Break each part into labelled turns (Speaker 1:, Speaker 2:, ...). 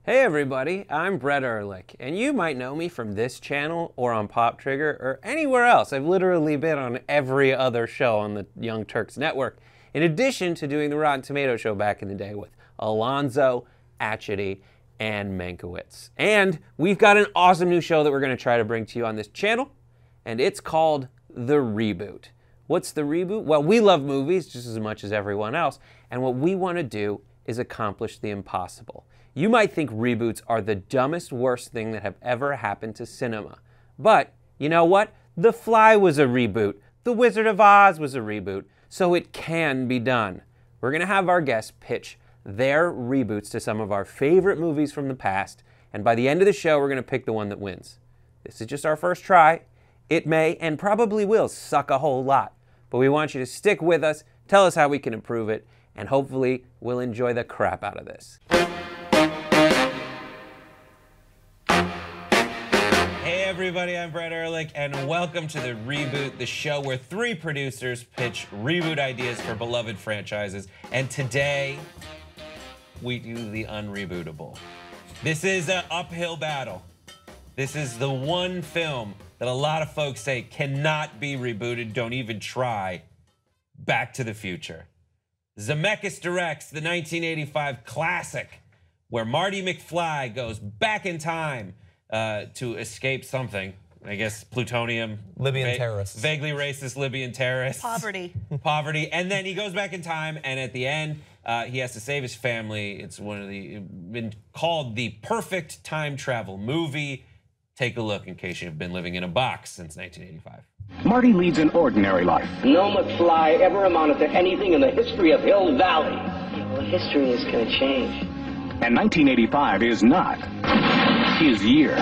Speaker 1: Hey everybody, I'm Brett Ehrlich, and you might know me from this channel or on Pop Trigger or anywhere else. I've literally been on every other show on the Young Turks network, in addition to doing the Rotten Tomato show back in the day with Alonzo, Atchity, and Mankiewicz. And we've got an awesome new show that we're going to try to bring to you on this channel, and it's called The Reboot. What's The Reboot? Well, we love movies just as much as everyone else, and what we want to do is accomplish the impossible. You might think reboots are the dumbest, worst thing that have ever happened to cinema. But, you know what? The Fly was a reboot. The Wizard of Oz was a reboot. So it can be done. We're going to have our guests pitch their reboots to some of our favorite movies from the past, and by the end of the show, we're going to pick the one that wins. This is just our first try. It may, and probably will, suck a whole lot. But we want you to stick with us, tell us how we can improve it, and hopefully we'll enjoy the crap out of this. Hey everybody, I'm Brett Ehrlich, and welcome to The Reboot, the show where three producers pitch reboot ideas for beloved franchises. And today, we do the Un-rebootable. This is an uphill battle. This is the one film that a lot of folks say cannot be rebooted, don't even try. Back to the Future. Zemeckis directs the 1985 classic where Marty McFly goes back in time to escape something. I guess plutonium.
Speaker 2: Libyan terrorists.
Speaker 1: Vaguely racist Libyan terrorists.
Speaker 3: Poverty.
Speaker 1: Poverty. And then he goes back in time, and at the end, he has to save his family. It's been called the perfect time travel movie. Take a look in case you've been living in a box since 1985.
Speaker 4: Marty leads an ordinary life.
Speaker 5: No McFly ever amounted to anything in the history of Hill Valley.
Speaker 6: Well, history is going to change.
Speaker 4: And 1985 is not his year.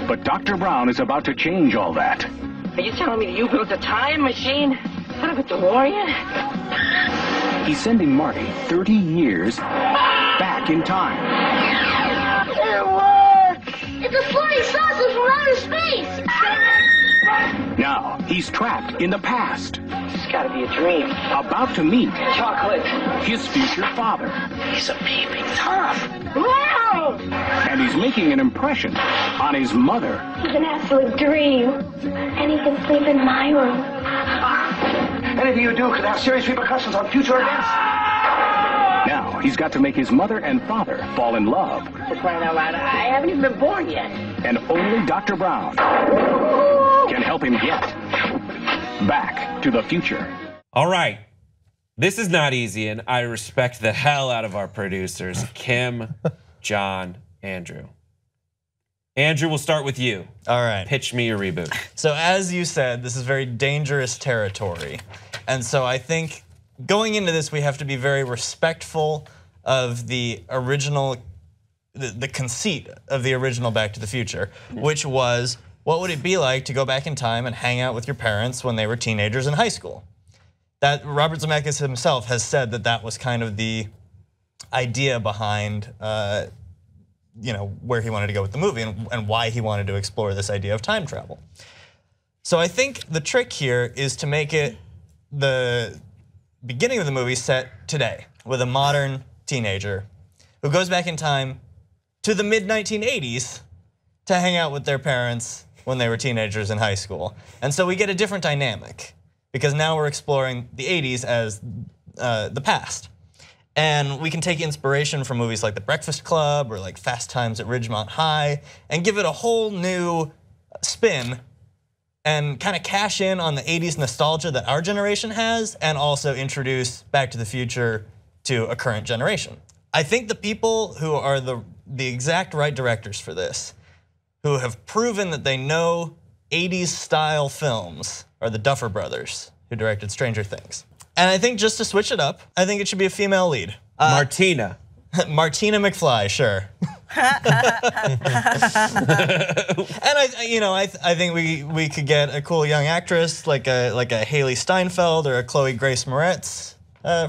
Speaker 4: But Dr. Brown is about to change all that.
Speaker 6: Are you telling me you built a time machine? What of a DeLorean?
Speaker 4: He's sending Marty 30 years back in time.
Speaker 7: It works! It's a flying saucer from outer space!
Speaker 4: Now, he's trapped in the past.
Speaker 6: It's got to be a dream.
Speaker 4: About to meet
Speaker 6: Chocolate.
Speaker 4: his future father.
Speaker 6: He's a peeping Tom.
Speaker 7: Wow!
Speaker 4: And he's making an impression on his mother.
Speaker 7: He's an absolute dream. And he can sleep in my room.
Speaker 5: Anything you do could have serious repercussions on future events.
Speaker 4: Now, he's got to make his mother and father fall in love.
Speaker 6: For crying out loud, I haven't even been born yet.
Speaker 4: And only Dr. Brown can help him get back to the future.
Speaker 1: All right. This is not easy, and I respect the hell out of our producers, Kim, John, Andrew. Andrew, we'll start with you.
Speaker 2: All right.
Speaker 1: Pitch me your reboot.
Speaker 2: So as you said, this is very dangerous territory. And so I think going into this, we have to be very respectful of the original, the conceit of the original Back to the Future, which was, what would it be like to go back in time and hang out with your parents when they were teenagers in high school? That Robert Zemeckis himself has said that that was kind of the idea behind where he wanted to go with the movie and why he wanted to explore this idea of time travel. So I think the trick here is to make it the beginning of the movie set today with a modern teenager who goes back in time to the mid-1980s to hang out with their parents when they were teenagers in high school. And so we get a different dynamic because now we're exploring the 80s as the past. And we can take inspiration from movies like The Breakfast Club or like Fast Times at Ridgemont High and give it a whole new spin and kind of cash in on the 80s nostalgia that our generation has and also introduce Back to the Future to a current generation. I think the people who are the exact right directors for this, who have proven that they know 80s style films, are the Duffer Brothers, who directed Stranger Things. And I think just to switch it up, I think it should be a female lead.
Speaker 1: Martina.
Speaker 2: Martina McFly, sure. And I think we could get a cool young actress like a Haley Steinfeld or a Chloe Grace Moretz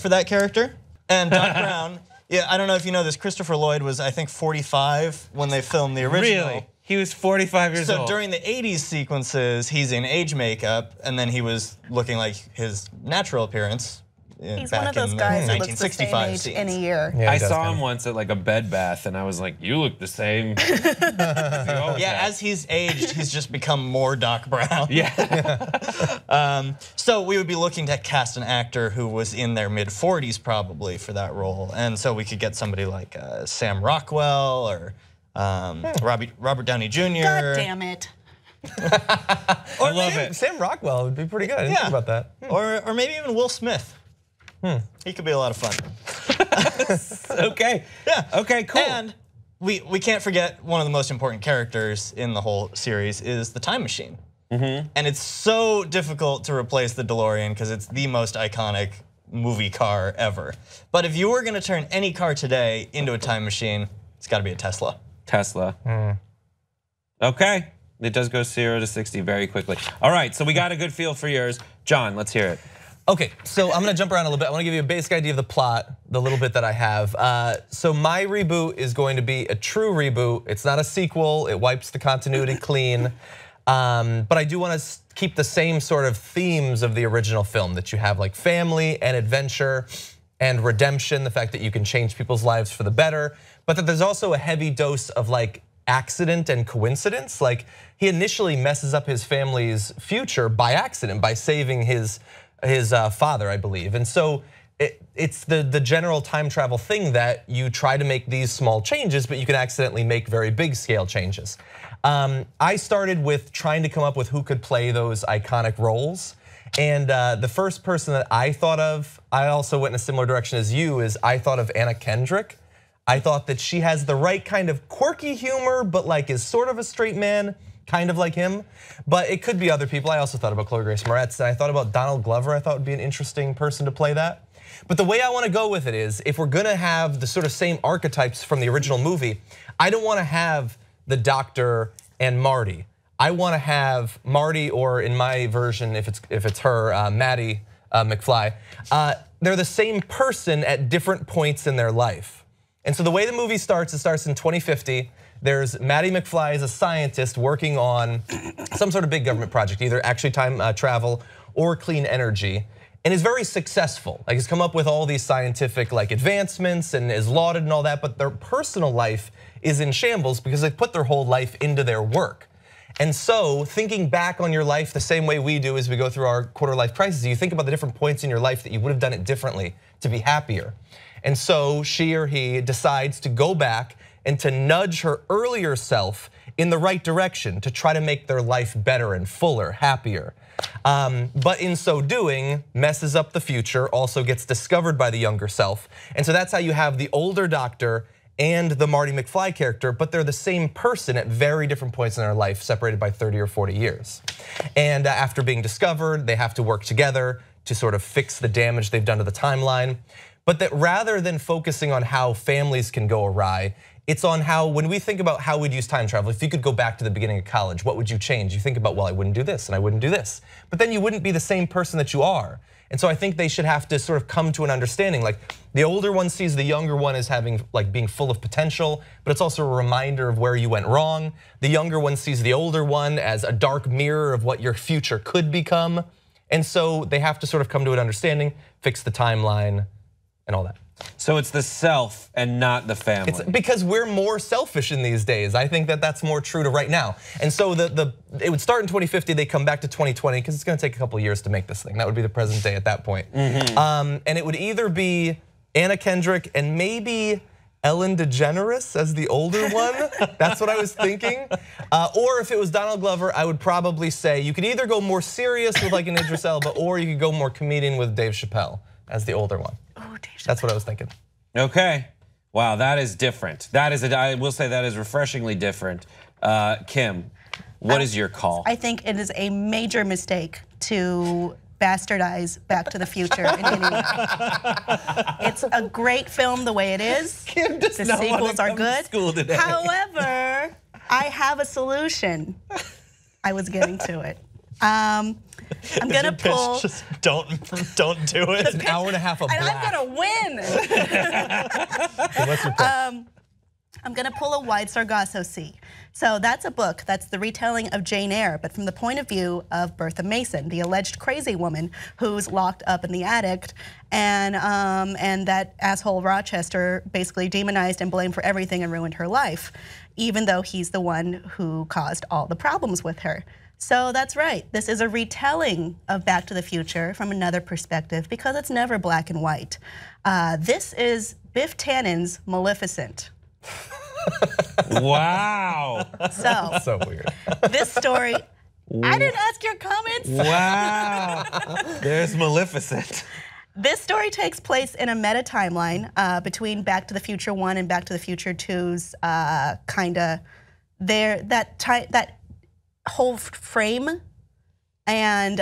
Speaker 2: for that character. And Doc Brown, yeah, I don't know if you know this, Christopher Lloyd was I think 45 when they filmed the original.
Speaker 1: Really? He was 45 years old.
Speaker 2: So during the 80s sequences, he's in age makeup, and then he was looking like his natural appearance
Speaker 3: He's
Speaker 2: back
Speaker 3: one of those
Speaker 2: in
Speaker 3: guys
Speaker 2: the
Speaker 3: who looks the same
Speaker 2: 1965
Speaker 3: age
Speaker 2: scenes.
Speaker 3: in a year.
Speaker 8: Yeah,
Speaker 9: I saw him once at like a Bed Bath, and I was like, "You look the same."
Speaker 2: Yeah, as he's aged, he's just become more Doc Brown.
Speaker 9: Yeah.
Speaker 2: So we would be looking to cast an actor who was in their mid-40s probably for that role, and so we could get somebody like Sam Rockwell or Robert Downey Jr.
Speaker 3: God damn it.
Speaker 9: I love it.
Speaker 8: Sam Rockwell would be pretty good. I didn't think about that.
Speaker 2: Or maybe even Will Smith. He could be a lot of fun.
Speaker 9: Okay.
Speaker 2: Yeah.
Speaker 9: Okay, cool.
Speaker 2: And we can't forget one of the most important characters in the whole series is the time machine. And it's so difficult to replace the DeLorean because it's the most iconic movie car ever. But if you were going to turn any car today into a time machine, it's got to be a Tesla.
Speaker 9: Tesla. Okay. It does go 0 to 60 very quickly. All right, so we got a good feel for yours. John, let's hear it.
Speaker 8: Okay, so I'm gonna jump around a little bit. I wanna give you a basic idea of the plot, the little bit that I have. So my reboot is going to be a true reboot. It's not a sequel, it wipes the continuity clean. But I do wanna keep the same sort of themes of the original film, that you have like family and adventure and redemption, the fact that you can change people's lives for the better, but that there's also a heavy dose of like accident and coincidence. Like he initially messes up his family's future by accident, by saving his father, I believe. And so it's the general time travel thing that you try to make these small changes, but you can accidentally make very big scale changes. I started with trying to come up with who could play those iconic roles. And the first person that I thought of, I also went in a similar direction as you, is I thought of Anna Kendrick. I thought that she has the right kind of quirky humor, but like is sort of a straight man, kind of like him. But it could be other people. I also thought about Chloe Grace Moretz, and I thought about Donald Glover. I thought would be an interesting person to play that. But the way I want to go with it is, if we're gonna have the sort of same archetypes from the original movie, I don't want to have the Doctor and Marty. I want to have Marty, or in my version, if it's her, Maddie McFly. They're the same person at different points in their life. And so the way the movie starts, it starts in 2050. There's Maddie McFly as a scientist working on some sort of big government project, either actually time travel or clean energy, and is very successful. Like he's come up with all these scientific like advancements and is lauded and all that, but their personal life is in shambles because they put their whole life into their work. And so thinking back on your life the same way we do as we go through our quarter life crisis, you think about the different points in your life that you would have done it differently to be happier. And so she or he decides to go back and to nudge her earlier self in the right direction to try to make their life better and fuller, happier. But in so doing, messes up the future, also gets discovered by the younger self. And so that's how you have the older Doctor and the Marty McFly character, but they're the same person at very different points in their life, separated by 30 or 40 years. And after being discovered, they have to work together to sort of fix the damage they've done to the timeline. But that rather than focusing on how families can go awry, it's on how, when we think about how we'd use time travel, if you could go back to the beginning of college, what would you change? You think about, well, I wouldn't do this and I wouldn't do this. But then you wouldn't be the same person that you are. And so I think they should have to sort of come to an understanding. Like the older one sees the younger one as having, like being full of potential, but it's also a reminder of where you went wrong. The younger one sees the older one as a dark mirror of what your future could become. And so they have to sort of come to an understanding, fix the timeline, and all that.
Speaker 9: So it's the self and not the family.
Speaker 8: It's because we're more selfish in these days. I think that that's more true to right now. And so it would start in 2050, they come back to 2020, because it's gonna take a couple of years to make this thing. That would be the present day at that point. And it would either be Anna Kendrick and maybe Ellen DeGeneres as the older one. That's what I was thinking. Or if it was Donald Glover, I would probably say you could either go more serious with like an Idris Elba, or you could go more comedian with Dave Chappelle as the older one. That's what I was thinking.
Speaker 9: Okay, wow, that is different. That is, I will say that is refreshingly different. Kim, what is your call?
Speaker 3: I think it is a major mistake to bastardize Back to the Future in any way. It's a great film the way it is.
Speaker 9: Kim does
Speaker 3: the
Speaker 9: not
Speaker 3: sequels are
Speaker 9: come to
Speaker 3: good.
Speaker 9: school today.
Speaker 3: However, I have a solution. I was getting to it. I'm gonna pull.
Speaker 2: Just don't do it.
Speaker 8: It's an hour and a half of black.
Speaker 3: And I'm gonna win.
Speaker 8: What's your pitch?
Speaker 3: I'm gonna pull a wide Sargasso Sea. So that's a book, that's the retelling of Jane Eyre, but from the point of view of Bertha Mason, the alleged crazy woman who's locked up in the attic, and that asshole Rochester basically demonized and blamed for everything and ruined her life, even though he's the one who caused all the problems with her. So that's right, this is a retelling of Back to the Future from another perspective because it's never black and white. This is Biff Tannen's Maleficent.
Speaker 9: Wow.
Speaker 8: So weird.
Speaker 3: This story, I didn't ask your comments.
Speaker 9: Wow. There's Maleficent.
Speaker 3: This story takes place in a meta timeline between Back to the Future 1 and Back to the Future 2's that whole frame, and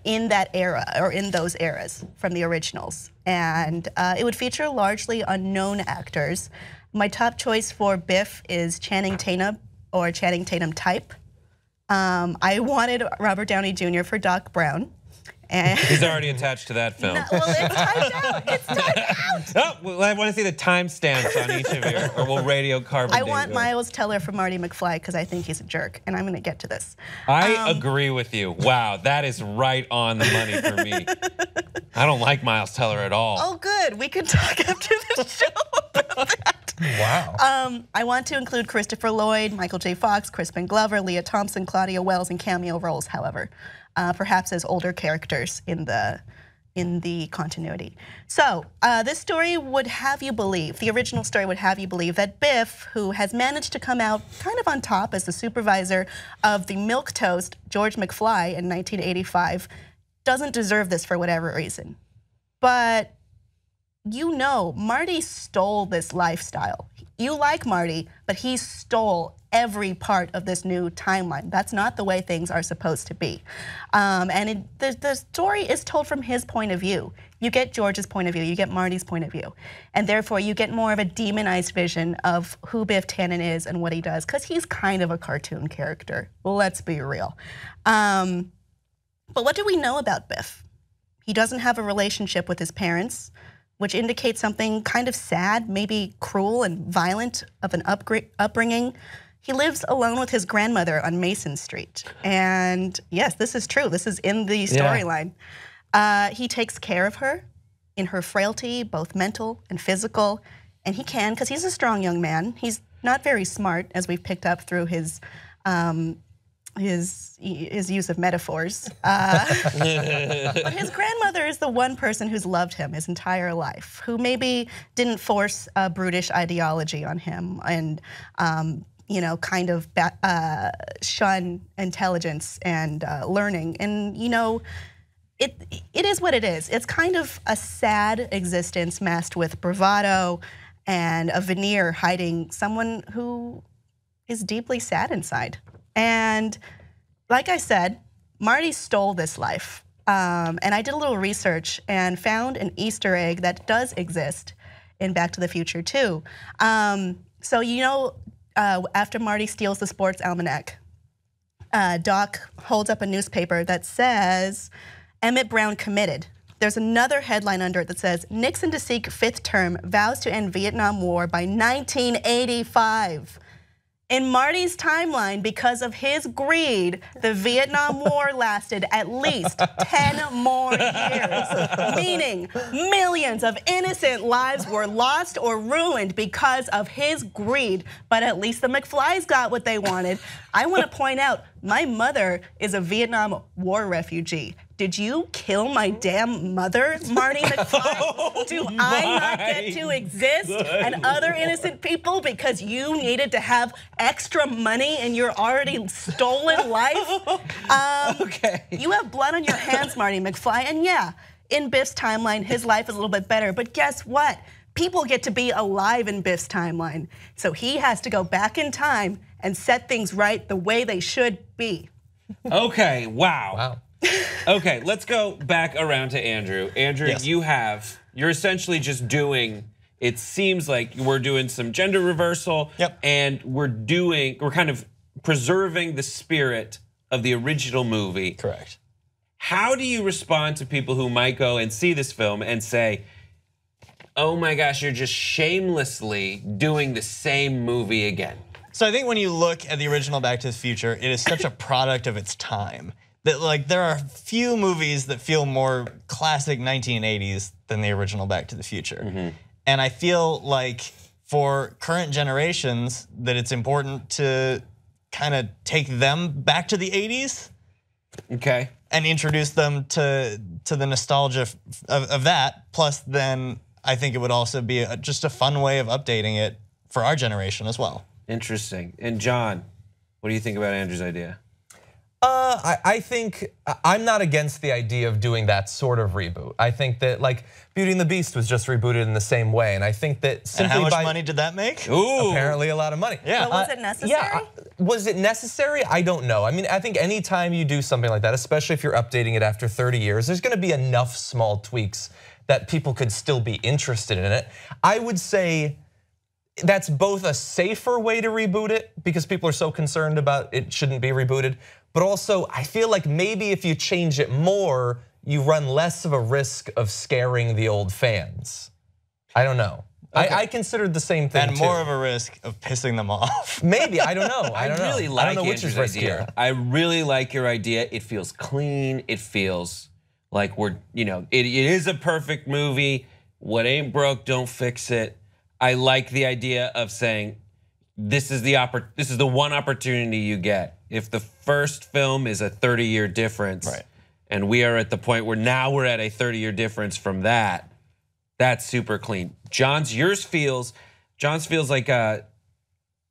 Speaker 3: in that era, or in those eras from the originals. And it would feature largely unknown actors. My top choice for Biff is Channing Tatum, or Channing Tatum type. I wanted Robert Downey Jr. for Doc Brown. And
Speaker 9: he's already attached to that film.
Speaker 3: No, well, it's timed out. It's timed out.
Speaker 9: Oh, well, I want to see the timestamps on each of your, or we'll radio carbon.
Speaker 3: I want Miles Teller for Marty McFly because I think he's a jerk, and I'm going to get to this.
Speaker 9: I agree with you. Wow, that is right on the money for me. I don't like Miles Teller at all.
Speaker 3: Oh, good. We can talk after the show about that.
Speaker 8: Wow.
Speaker 3: I want to include Christopher Lloyd, Michael J. Fox, Crispin Glover, Leah Thompson, Claudia Wells in cameo roles, however. Perhaps as older characters in the continuity. So this story would have you believe, the original story would have you believe that Biff, who has managed to come out kind of on top as the supervisor of the milquetoast George McFly in 1985, doesn't deserve this for whatever reason. But you know, Marty stole this lifestyle. You like Marty, but he stole every part of this new timeline. That's not the way things are supposed to be. The story is told from his point of view. You get George's point of view, you get Marty's point of view, and therefore you get more of a demonized vision of who Biff Tannen is and what he does, because he's kind of a cartoon character. Let's be real. But what do we know about Biff? He doesn't have a relationship with his parents, which indicates something kind of sad, maybe cruel and violent of an upbringing. He lives alone with his grandmother on Mason Street. And yes, this is true. This is in the storyline. He takes care of her in her frailty, both mental and physical. And he can, because he's a strong young man. He's not very smart, as we've picked up through his use of metaphors. But his grandmother is the one person who's loved him his entire life, who maybe didn't force a brutish ideology on him and you know, kind of shun intelligence and learning. And you know, it is what it is. It's kind of a sad existence masked with bravado and a veneer hiding someone who is deeply sad inside. And like I said, Marty stole this life. And I did a little research and found an Easter egg that does exist in Back to the Future too. So you know, after Marty steals the sports almanac, Doc holds up a newspaper that says, Emmett Brown committed. There's another headline under it that says, Nixon to seek fifth term, vows to end Vietnam War by 1985. In Marty's timeline, because of his greed, the Vietnam War lasted at least 10 more years, meaning millions of innocent lives were lost or ruined because of his greed. But at least the McFlys got what they wanted. I want to point out, my mother is a Vietnam War refugee. Did you kill my damn mother, Marty McFly? Do I not get to exist and other innocent people because you needed to have extra money in your already stolen life?
Speaker 9: Okay.
Speaker 3: You have blood on your hands, Marty McFly, and yeah, in Biff's timeline, his life is a little bit better, but guess what? People get to be alive in Biff's timeline, so he has to go back in time and set things right the way they should be.
Speaker 9: Okay, wow. Okay, let's go back around to Andrew. Andrew,
Speaker 2: yes.
Speaker 9: you're essentially just doing, it seems like we're doing some gender reversal, and we're kind of preserving the spirit of the original movie.
Speaker 2: Correct.
Speaker 9: How do you respond to people who might go and see this film and say, oh my gosh, you're just shamelessly doing the same movie again.
Speaker 2: So I think when you look at the original Back to the Future, it is such a product of its time that like there are few movies that feel more classic 1980s than the original Back to the Future. And I feel like for current generations that it's important to kind of take them back to the 80s.
Speaker 9: Okay.
Speaker 2: And introduce them to the nostalgia of that. Plus then I think it would also be just a fun way of updating it for our generation as well.
Speaker 9: Interesting. And John, what do you think about Andrew's idea?
Speaker 8: I think I'm not against the idea of doing that sort of reboot. I think that like Beauty and the Beast was just rebooted in the same way, and I think that simply
Speaker 2: and how much money did that make?
Speaker 9: Ooh.
Speaker 8: Apparently a lot of money.
Speaker 3: But was it necessary?
Speaker 8: Yeah, was it necessary? I don't know. I mean, I think anytime you do something like that, especially if you're updating it after 30 years, there's going to be enough small tweaks that people could still be interested in it. I would say that's both a safer way to reboot it because people are so concerned about it shouldn't be rebooted, but also I feel like maybe if you change it more, you run less of a risk of scaring the old fans. I don't know. Okay. I considered the same thing
Speaker 2: and more of a risk of pissing them off.
Speaker 8: Maybe, I don't know. I
Speaker 9: really like
Speaker 8: I don't know which is riskier.
Speaker 9: I really like your idea. It feels clean. It feels like we're, it is a perfect movie. What ain't broke, don't fix it. I like the idea of saying, this is the one opportunity you get. If the first film is a 30-year difference,
Speaker 2: right,
Speaker 9: and we are at the point where now we're at a 30-year difference from that, that's super clean. John's feels like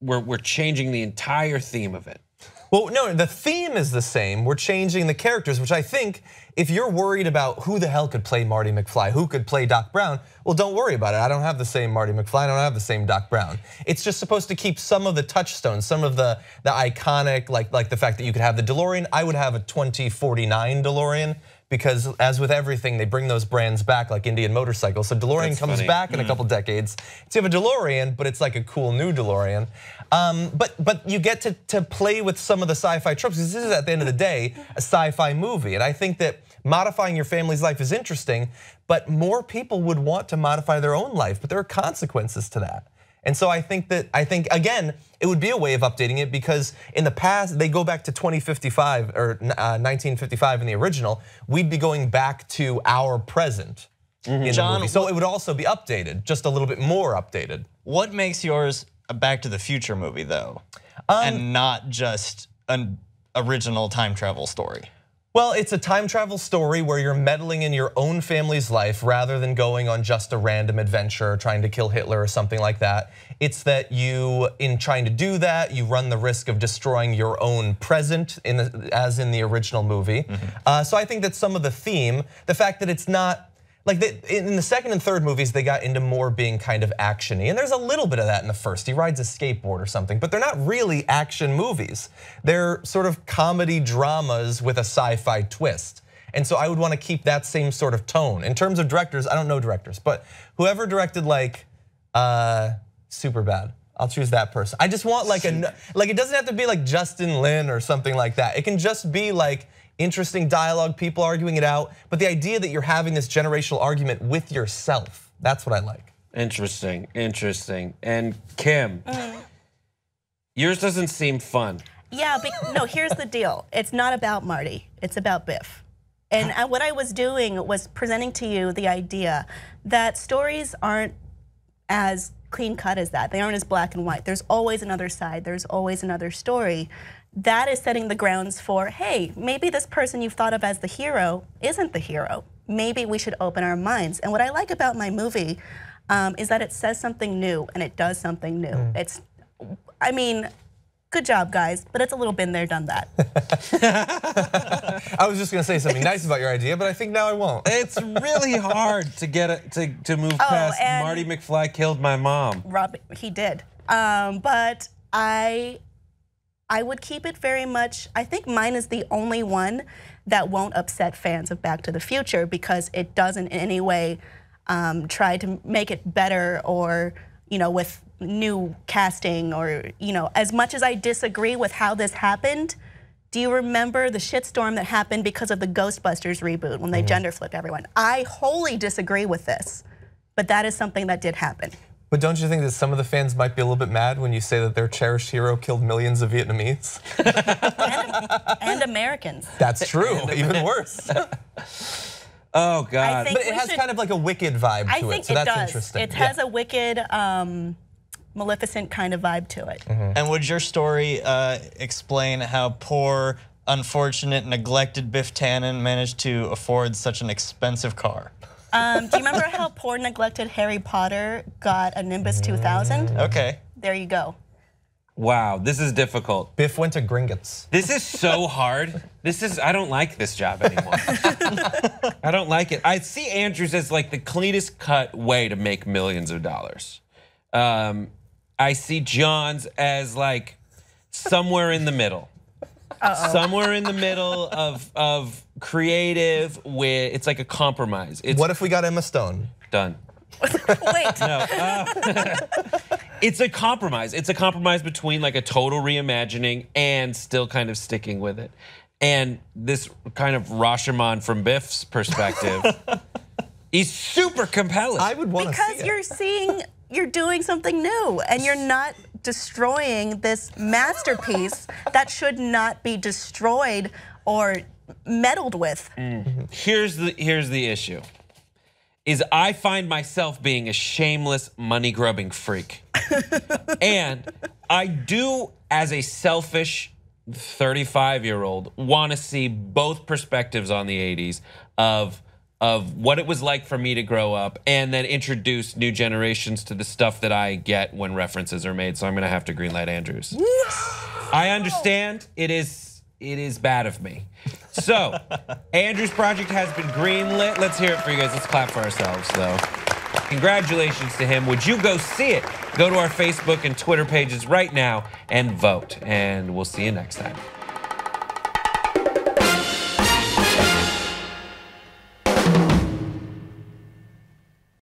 Speaker 9: we're changing the entire theme of it.
Speaker 8: Well, no, the theme is the same. We're changing the characters, which I think if you're worried about who the hell could play Marty McFly, who could play Doc Brown, well, don't worry about it. I don't have the same Marty McFly, I don't have the same Doc Brown. It's just supposed to keep some of the touchstones, some of the iconic, like the fact that you could have the DeLorean. I would have a 2049 DeLorean because as with everything, they bring those brands back like Indian Motorcycle. So DeLorean comes back in a couple decades. So you have a DeLorean, but it's like a cool new DeLorean. But you get to play with some of the sci-fi tropes. This is at the end of the day a sci-fi movie, and I think that modifying your family's life is interesting, but more people would want to modify their own life, but there are consequences to that. And so I think again, it would be a way of updating it because in the past, they go back to 2055 or 1955 in the original, we'd be going back to our present in the movie. So it would also be updated, just a little bit more updated.
Speaker 2: What makes yours a Back to the Future movie though, and not just an original time travel story?
Speaker 8: Well, it's a time travel story where you're meddling in your own family's life rather than going on just a random adventure trying to kill Hitler or something like that. It's that you, in trying to do that, you run the risk of destroying your own present, as in the original movie. So I think that some of the theme, the fact that it's not, like in the second and third movies, they got into more being kind of action-y. And there's a little bit of that in the first. He rides a skateboard or something, but they're not really action movies. They're sort of comedy dramas with a sci-fi twist. And so I would want to keep that same sort of tone. In terms of directors, I don't know directors, but whoever directed like Superbad, I'll choose that person. I just want like it doesn't have to be like Justin Lin or something like that. It can just be like interesting dialogue, people arguing it out, but the idea that you're having this generational argument with yourself, that's what I like.
Speaker 9: Interesting, interesting. And Kim, yours doesn't seem fun.
Speaker 3: Yeah, but no, here's the deal. It's not about Marty, it's about Biff. And what I was doing was presenting to you the idea that stories aren't as clean cut as that. They aren't as black and white. There's always another side, there's always another story. That is setting the grounds for, hey, maybe this person you've thought of as the hero isn't the hero. Maybe we should open our minds. And what I like about my movie is that it says something new and it does something new. It's, I mean, good job, guys, but it's a little been there, done that.
Speaker 8: I was just gonna say something nice about your idea, but I think now I won't.
Speaker 9: It's really hard to get it to move past Marty McFly killed my mom.
Speaker 3: Rob, he did, but I would keep it very much, I think mine is the only one that won't upset fans of Back to the Future because it doesn't in any way try to make it better or, with new casting or, as much as I disagree with how this happened, do you remember the shitstorm that happened because of the Ghostbusters reboot when they gender flip everyone? I wholly disagree with this. But that is something that did happen.
Speaker 8: But don't you think that some of the fans might be a little bit mad when you say that their cherished hero killed millions of Vietnamese?
Speaker 3: and Americans.
Speaker 8: That's true, even worse.
Speaker 9: Oh God.
Speaker 8: But it has kind of like a Wicked vibe to it, so that's interesting.
Speaker 3: It has a Wicked, Maleficent kind of vibe to it.
Speaker 2: And would your story explain how poor, unfortunate, neglected Biff Tannen managed to afford such an expensive car?
Speaker 3: Do you remember how poor, neglected Harry Potter got a Nimbus 2000?
Speaker 2: Okay.
Speaker 3: There you go.
Speaker 9: Wow, this is difficult.
Speaker 8: Biff went to Gringotts.
Speaker 9: This is so hard. I don't like this job anymore. I don't like it. I see Andrews as like the cleanest cut way to make millions of dollars. I see John's as like somewhere in the middle. Somewhere in the middle of creative with, it's like a compromise.
Speaker 8: What if we got Emma Stone?
Speaker 9: Done.
Speaker 3: Wait.
Speaker 9: No. It's a compromise. It's a compromise between like a total reimagining and still kind of sticking with it. And this kind of Rashomon from Biff's perspective is super compelling.
Speaker 8: I would want to see it.
Speaker 3: Because you're doing something new and you're not destroying this masterpiece that should not be destroyed or meddled with.
Speaker 9: Here's the issue. Is I find myself being a shameless money-grubbing freak. And I do, as a selfish 35-year-old, want to see both perspectives on the 80s of what it was like for me to grow up and then introduce new generations to the stuff that I get when references are made. So I'm going to have to greenlight Andrews. I understand it is bad of me. So, Andrew's project has been greenlit. Let's hear it for you guys. Let's clap for ourselves, though. Congratulations to him. Would you go see it? Go to our Facebook and Twitter pages right now and vote. And we'll see you next time.